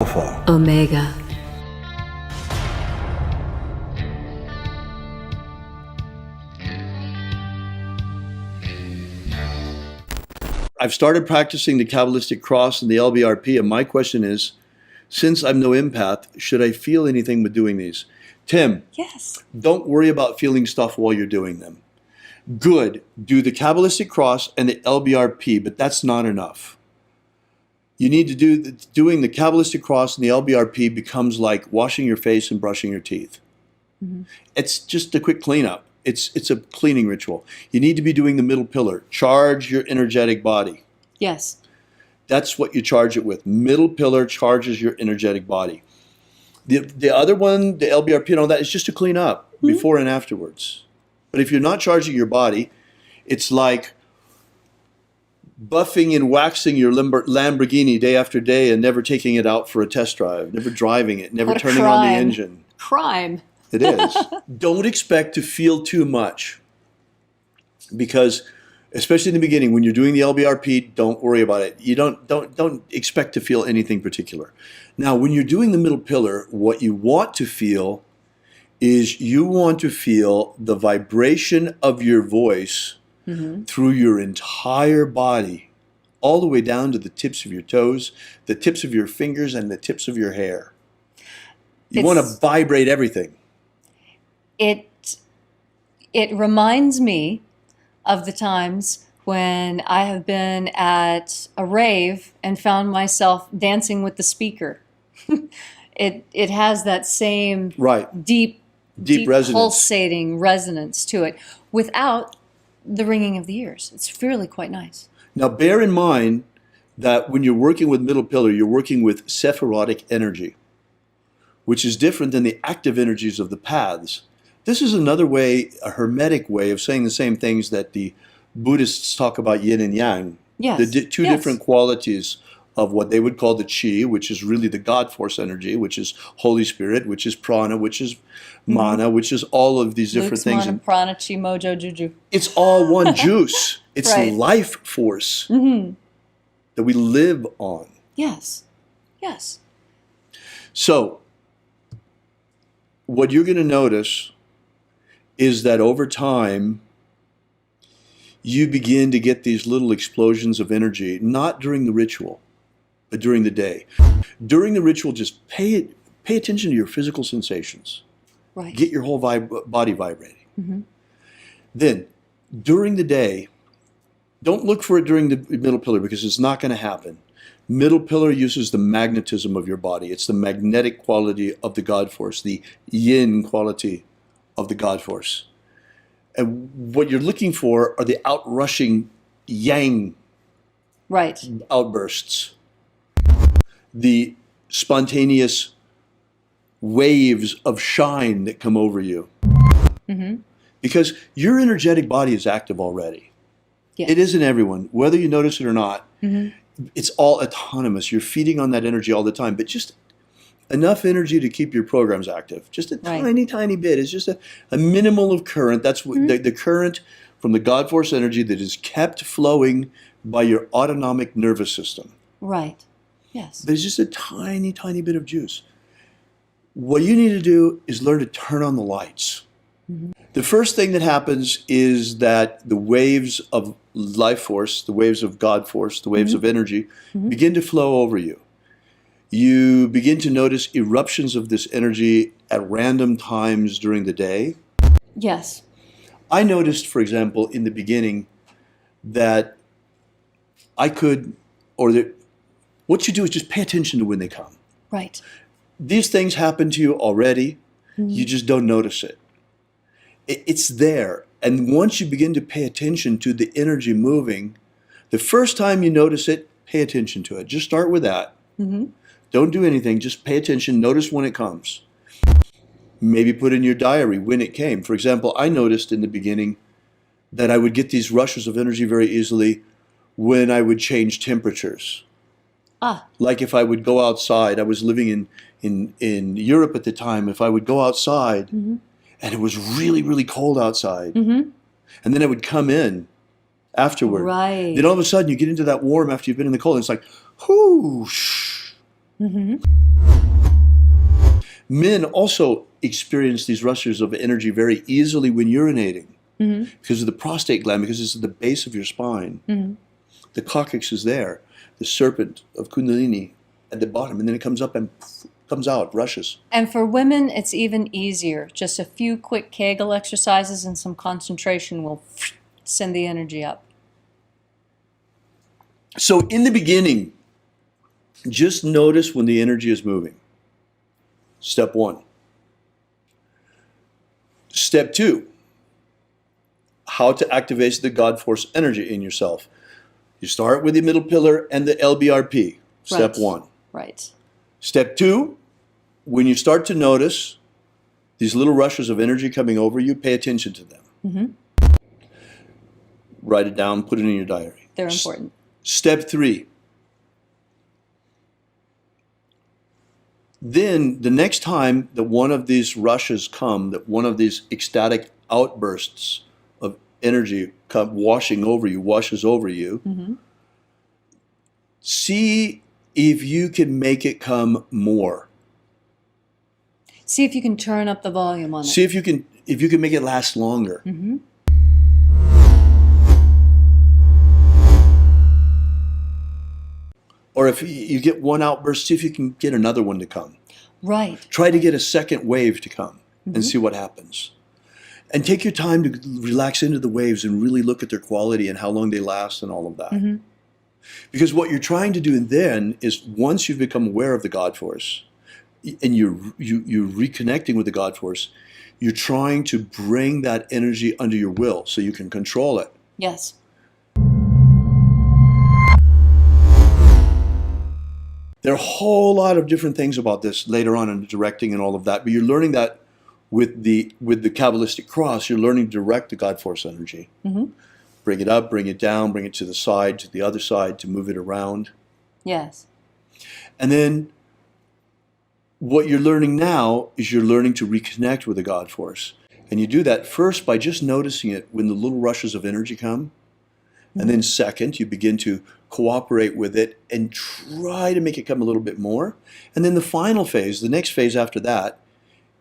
Alpha Omega. I've started practicing the Kabbalistic cross and the LBRP, and my question is, since I'm no empath, should I feel anything with doing these? Tim, Yes. don't worry about feeling stuff while you're doing them. Good, do the Kabbalistic cross and the LBRP, but that's not enough. You need to do, doing the Kabbalistic cross and the LBRP becomes like washing your face and brushing your teeth. Mm-hmm. It's just a quick cleanup. It's a cleaning ritual. You need to be doing the middle pillar. Charge your energetic body. Yes. That's what you charge it with. Middle pillar charges your energetic body. The other one, the LBRP and all that, is just to clean up before and afterwards. But if you're not charging your body, it's like buffing and waxing your Lamborghini day after day and never taking it out for a test drive, never driving it, never What a turning on the crime. engine. Crime. It is. Don't expect to feel too much, because especially in the beginning when you're doing the LBRP, don't worry about it. You don't expect to feel anything particular. Now, when you're doing the middle pillar, what you want to feel is you want to feel the vibration of your voice through your entire body, all the way down to the tips of your toes, the tips of your fingers, and the tips of your hair. You want to vibrate everything. It reminds me of the times when I have been at a rave and found myself dancing with the speaker. It has that same deep resonance, pulsating resonance to it without the ringing of the ears. It's really quite nice. Now, bear in mind that when you're working with middle pillar, you're working with Sephirotic energy, which is different than the active energies of the paths. This is another way, a Hermetic way of saying the same things that the Buddhists talk about yin and yang. Yes. The two different qualities of what they would call the chi, which is really the God force energy, which is Holy Spirit, which is prana, which is mana, which is all of these different Luke's things. mana, prana, chi, mojo, juju. It's all one juice. It's Right. life force that we live on. Yes. Yes. So, what you're going to notice is that over time, you begin to get these little explosions of energy, not during the ritual, but during the day. During the ritual, just pay attention to your physical sensations. Right. Get your whole body vibrating. Then, during the day, don't look for it during the middle pillar, because it's not going to happen. Middle pillar uses the magnetism of your body. It's the magnetic quality of the God force, the yin quality of the God force. And what you're looking for are the outrushing yang outbursts, the spontaneous waves of shine that come over you. Because your energetic body is active already. Yes. It isn't everyone, whether you notice it or not. It's all autonomous. You're feeding on that energy all the time, but just enough energy to keep your programs active. Just a tiny, tiny bit. It's just a minimal of current. That's what the current from the God force energy that is kept flowing by your autonomic nervous system. Right. Yes. But it's just a tiny, tiny bit of juice. What you need to do is learn to turn on the lights. The first thing that happens is that the waves of life force, the waves of God force, the waves of energy begin to flow over you. You begin to notice eruptions of this energy at random times during the day. Yes. I noticed, for example, in the beginning that I could, what you do is just pay attention to when they come. Right. These things happen to you already. You just don't notice it. It's there. And once you begin to pay attention to the energy moving, the first time you notice it, pay attention to it. Just start with that. Don't do anything. Just pay attention. Notice when it comes. Maybe put in your diary when it came. For example, I noticed in the beginning that I would get these rushes of energy very easily when I would change temperatures. Like if I would go outside, I was living in Europe at the time. If I would go outside and it was really, really cold outside, and then I would come in afterward. Right. Then all of a sudden you get into that warm after you've been in the cold, and it's like, whoosh. Mm-hmm. Men also experience these rushes of energy very easily when urinating Mm-hmm. because of the prostate gland, because it's at the base of your spine. Mm-hmm. The coccyx is there, the serpent of Kundalini at the bottom, and then it comes up and comes out, rushes. And for women, it's even easier. Just a few quick Kegel exercises and some concentration will send the energy up. So in the beginning, just notice when the energy is moving. Step 1. Step 2, how to activate the God Force energy in yourself. You start with the middle pillar and the LBRP, step Right. 1. Right. Step 2, when you start to notice these little rushes of energy coming over you, pay attention to them. Mm-hmm. Write it down, put it in your diary. They're important. Step 3, then the next time that one of these rushes come, that one of these ecstatic outbursts of energy come washes over you, Mm-hmm. see if you can make it come more. See if you can turn up the volume on it. See if you can make it last longer. Mm-hmm. Or if you get one outburst, see if you can get another one to come. Right. Try to get a second wave to come Mm-hmm. and see what happens. And take your time to relax into the waves and really look at their quality and how long they last and all of that. Mm-hmm. Because what you're trying to do then is, once you've become aware of the God Force and you're reconnecting with the God Force, you're trying to bring that energy under your will so you can control it. Yes. There are a whole lot of different things about this later on in the directing and all of that, but you're learning that with the Kabbalistic cross, you're learning to direct the God Force energy. Mm-hmm. Bring it up, bring it down, bring it to the side, to the other side, to move it around. Yes. And then what you're learning now is you're learning to reconnect with the God Force. And you do that first by just noticing it when the little rushes of energy come. And then second, you begin to cooperate with it and try to make it come a little bit more. And then the final phase, the next phase after that,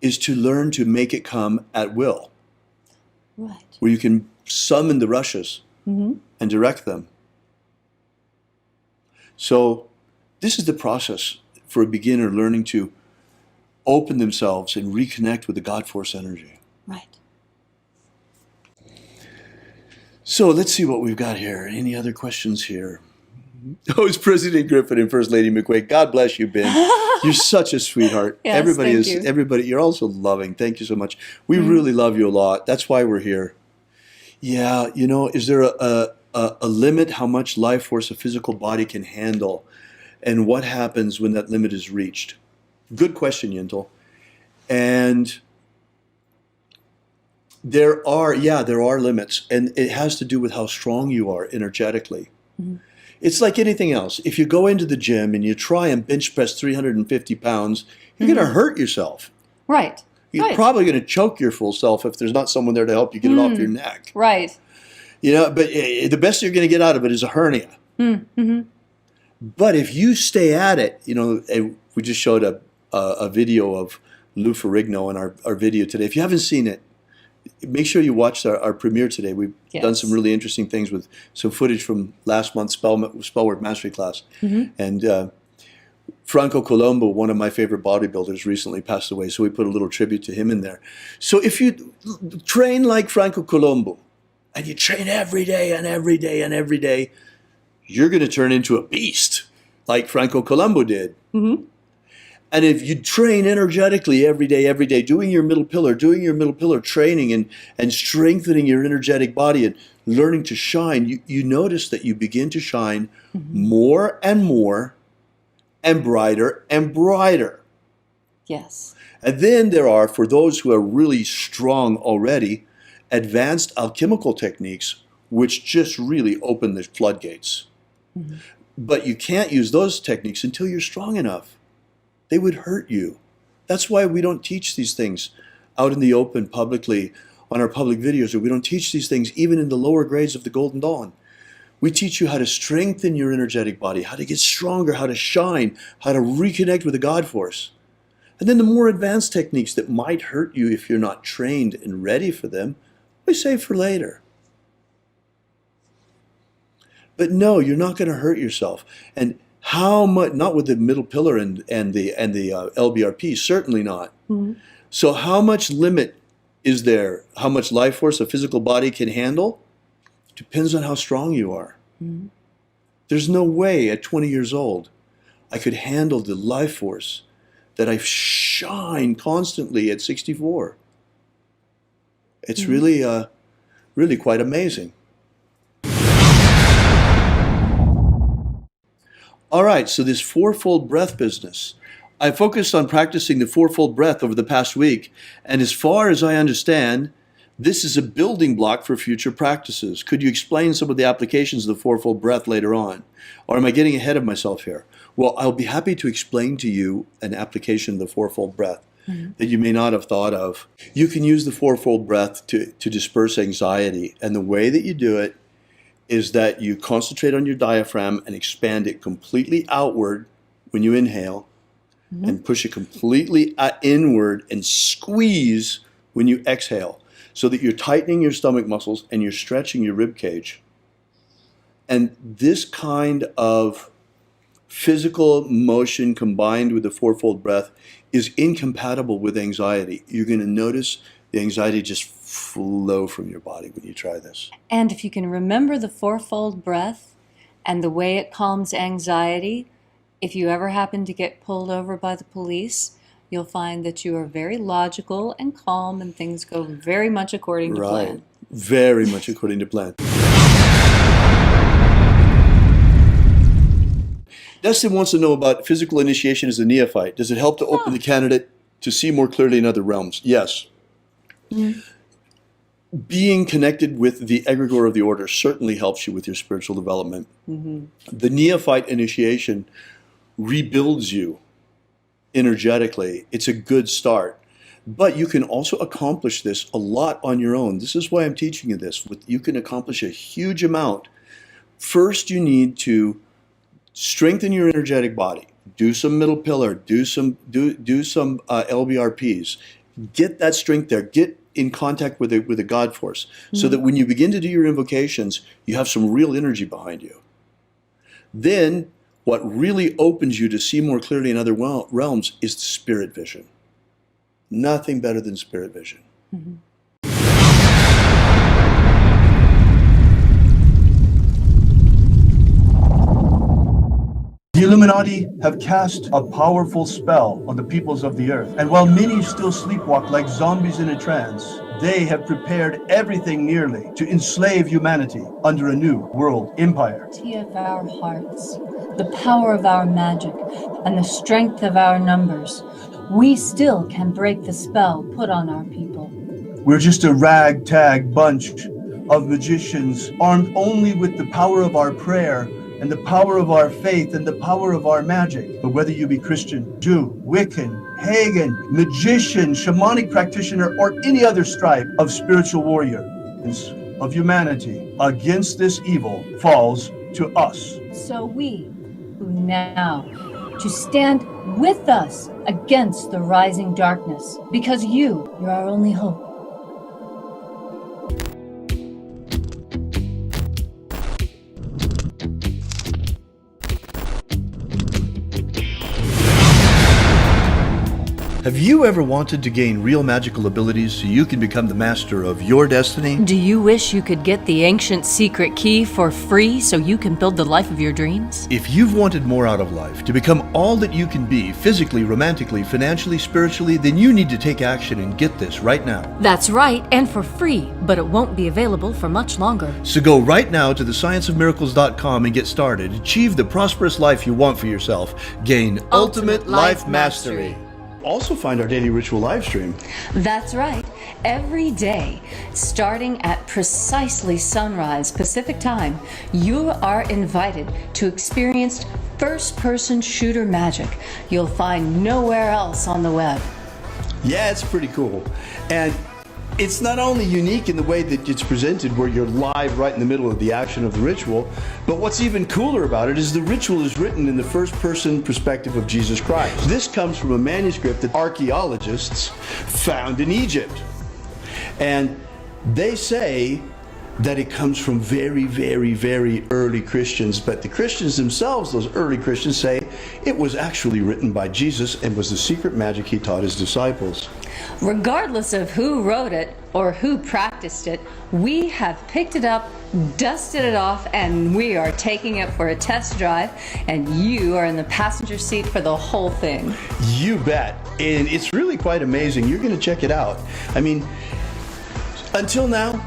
is to learn to make it come at will, Right. where you can summon the rushes Mm-hmm. and direct them. So this is the process for a beginner learning to open themselves and reconnect with the God Force energy. Right. So let's see what we've got here. Any other questions here? Oh, it's President Griffin and First Lady McQuade. God bless you, Ben. You're such a sweetheart. Yes, everybody thank is. you. Everybody, you're also loving. Thank you so much. We really love you a lot. That's why we're here. Yeah, is there a limit how much life force a physical body can handle, and what happens when that limit is reached? Good question, Yintel. And there are limits, and it has to do with how strong you are energetically. Mm-hmm. It's like anything else. If you go into the gym and you try and bench press 350 pounds, you're going to hurt yourself. Right. You're Right. probably going to choke your full self if there's not someone there to help you get it off your neck. Right. But the best you're going to get out of it is a hernia. Mm-hmm. But if you stay at it, we just showed a video of Lou Ferrigno in our video today. If you haven't seen it, make sure you watch our premiere today. We've done some really interesting things with some footage from last month's Spellwork Mastery class. Mm-hmm. And Franco Colombo, one of my favorite bodybuilders, recently passed away, so we put a little tribute to him in there. So if you train like Franco Colombo, and you train every day and every day and every day, you're going to turn into a beast like Franco Colombo did. Mm-hmm. And if you train energetically every day, doing your middle pillar training and strengthening your energetic body and learning to shine, you notice that you begin to shine more and more and brighter and brighter. Yes. And then there are, for those who are really strong already, advanced alchemical techniques which just really open the floodgates. Mm-hmm. But you can't use those techniques until you're strong enough. They would hurt you. That's why we don't teach these things out in the open publicly on our public videos, or we don't teach these things even in the lower grades of the Golden Dawn. We teach you how to strengthen your energetic body, how to get stronger, how to shine, how to reconnect with the God force. And then the more advanced techniques that might hurt you if you're not trained and ready for them, we save for later. But no, you're not going to hurt yourself. And how much, not with the middle pillar and the LBRP, certainly not. Mm-hmm. So how much limit is there? How much life force a physical body can handle? Depends on how strong you are. Mm-hmm. There's no way at 20 years old I could handle the life force that I shine constantly at 64. It's really, really quite amazing. All right, so this fourfold breath business. I focused on practicing the fourfold breath over the past week, and as far as I understand, this is a building block for future practices. Could you explain some of the applications of the fourfold breath later on? Or am I getting ahead of myself here? Well, I'll be happy to explain to you an application of the fourfold breath that you may not have thought of. You can use the fourfold breath to disperse anxiety, and the way that you do it is that you concentrate on your diaphragm and expand it completely outward when you inhale, and push it completely inward and squeeze when you exhale, so that you're tightening your stomach muscles and you're stretching your rib cage. And this kind of physical motion combined with the fourfold breath is incompatible with anxiety. You're going to notice the anxiety just flow from your body when you try this. And if you can remember the fourfold breath and the way it calms anxiety, if you ever happen to get pulled over by the police, you'll find that you are very logical and calm and things go very much according to plan. Very much according to plan. Destin wants to know about physical initiation as a neophyte. Does it help to open the candidate to see more clearly in other realms? Yes. Being connected with the egregore of the order certainly helps you with your spiritual development. The neophyte initiation rebuilds you energetically. It's a good start. But you can also accomplish this a lot on your own. This is why I'm teaching you this. You can accomplish a huge amount. First, you need to strengthen your energetic body. Do some middle pillar. Do some LBRPs. Get that strength there. Get in contact with the God force, so that when you begin to do your invocations, you have some real energy behind you. Then, what really opens you to see more clearly in other realms is the spirit vision. Nothing better than spirit vision. The Illuminati have cast a powerful spell on the peoples of the earth. And while many still sleepwalk like zombies in a trance, they have prepared everything nearly to enslave humanity under a new world empire. Of our hearts, the power of our magic, and the strength of our numbers, we still can break the spell put on our people. We're just a ragtag bunch of magicians armed only with the power of our prayer and the power of our faith and the power of our magic. But whether you be Christian, Jew, Wiccan, pagan, magician, shamanic practitioner, or any other stripe of spiritual warrior of humanity against this evil falls to us. So we, who now, to stand with us against the rising darkness, because you're our only hope. Have you ever wanted to gain real magical abilities so you can become the master of your destiny? Do you wish you could get the ancient secret key for free so you can build the life of your dreams? If you've wanted more out of life, to become all that you can be, physically, romantically, financially, spiritually, then you need to take action and get this right now. That's right, and for free, but it won't be available for much longer. So go right now to thescienceofmiracles.com and get started. Achieve the prosperous life you want for yourself. Gain ultimate life mastery. Also find our daily ritual live stream. That's right. Every day, starting at precisely sunrise Pacific time, you are invited to experience first-person shooter magic you'll find nowhere else on the web. Yeah, it's pretty cool. And It's not only unique in the way that it's presented, where you're live right in the middle of the action of the ritual, but what's even cooler about it is the ritual is written in the first person perspective of Jesus Christ. This comes from a manuscript that archaeologists found in Egypt. And they say that it comes from very, very, very early Christians, but the Christians themselves, those early Christians, say it was actually written by Jesus and was the secret magic he taught his disciples. Regardless of who wrote it or who practiced it, we have picked it up, dusted it off, and we are taking it for a test drive, and you are in the passenger seat for the whole thing. You bet. And it's really quite amazing. You're going to check it out. I mean, until now,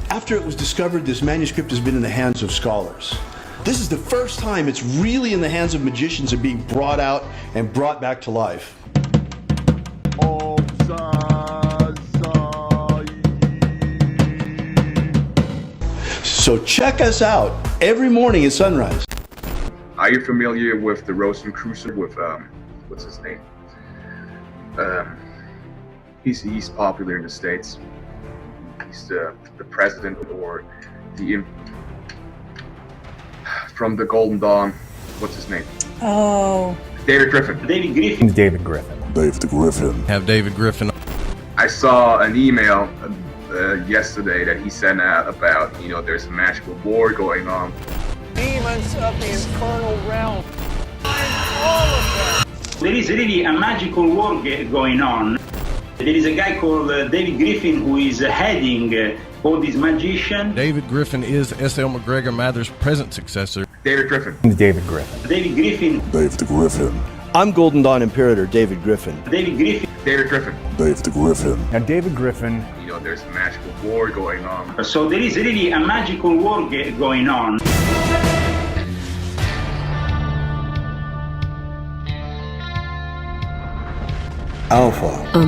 after it was discovered, this manuscript has been in the hands of scholars. This is the first time it's really in the hands of magicians and being brought out and brought back to life. So check us out every morning at sunrise. Are you familiar with the Rosicrucian with what's his name? He's popular in the States. He's the president or the from the Golden Dawn. What's his name? Oh. David Griffin. David Griffin. David Griffin. David Griffin. Have David Griffin. I saw an email yesterday that he sent out about, you know, there's a magical war going on. Demons of the infernal realm. All of them. There is really a magical war going on. There is a guy called David Griffin who is heading all these magicians. David Griffin is S.L. McGregor Mather's present successor. David Griffin. David Griffin. David Griffin. David Griffin. I'm Golden Dawn Imperator David Griffin. David Griffin. David Griffin. David Griffin. Now, David Griffin. You know, there's a magical war going on. So there is really a magical war going on. Alpha